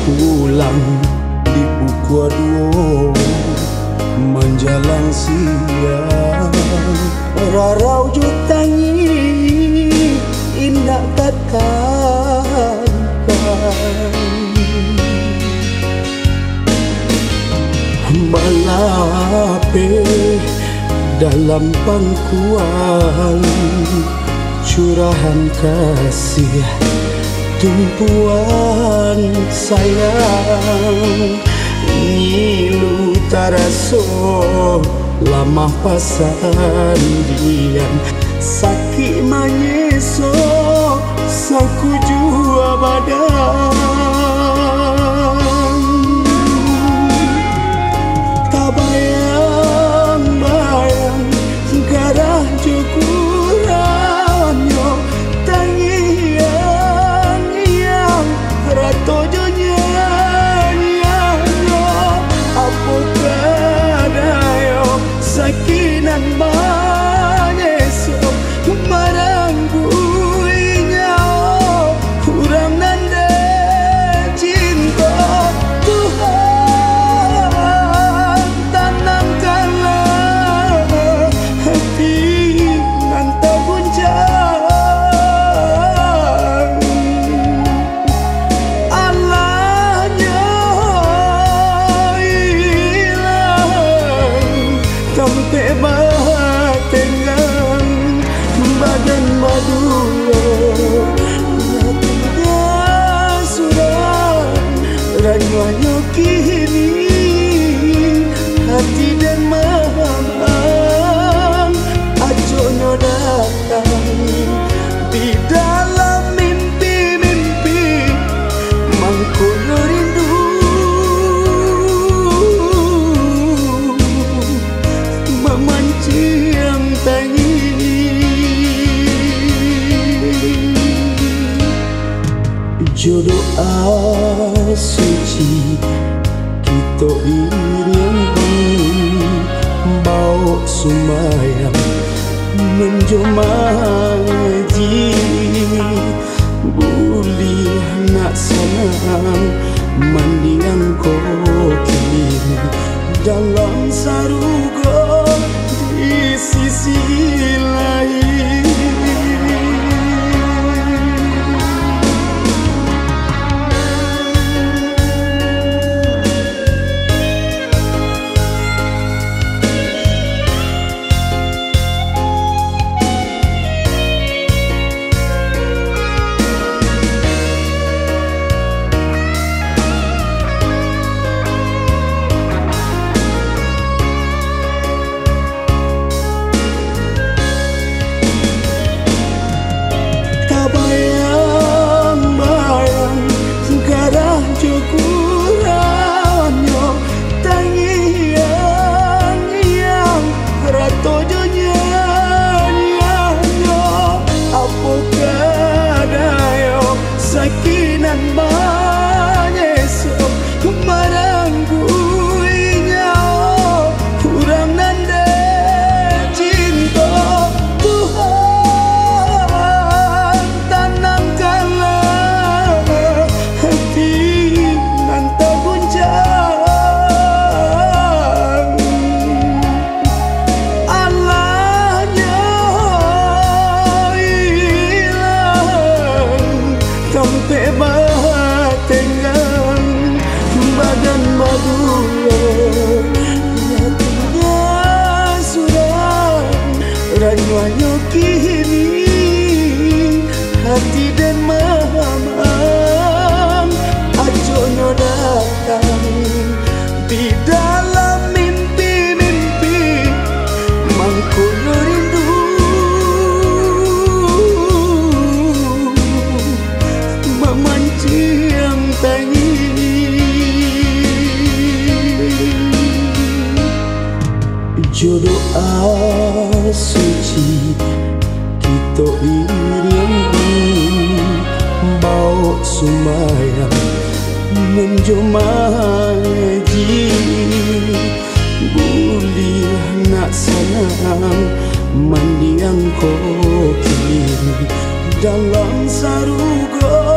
pulang di pukul 2 menjelang siang. Rarau jutangi indah katakan, balape dalam pangkuan curahan kasih, tumpuan sayang ngilu taraso lama pasandian sakit manyeso saku jua badan tabayang-bayang garah jukuranyo tangian yang rato sakinan manyeso marangguinya kurang nanda cinta Tuhan tanamkanlah hati nanta guncang Allahnya sampai batengan badan madura nyatanya sudah ranyanya kini hati dan mamang ajonya datang di dalam mimpi-mimpi mangkono rindu memancing tangi jodoh suci kita iring bau sumayang menjomaji boleh nak senang mandian koki dalam sarugo di sisi lain. Bayang-bayang garah jukuranyo tangian yang rato jonyanyo apakah dayo sakinan manyeso marangguinya kurang nanda cinta Tuhan tanamkanlah hati nanta guncang Allahnya hilang sampai batengan badan madura nyatanya sudah ranyanya kini hati dan mamang ajonya datang di dalam mimpi-mimpi mangkono rindu memancing tangi jodoh suci kita iring bau sumayang menjomaji boleh nak senang mandian koki dalam sarugo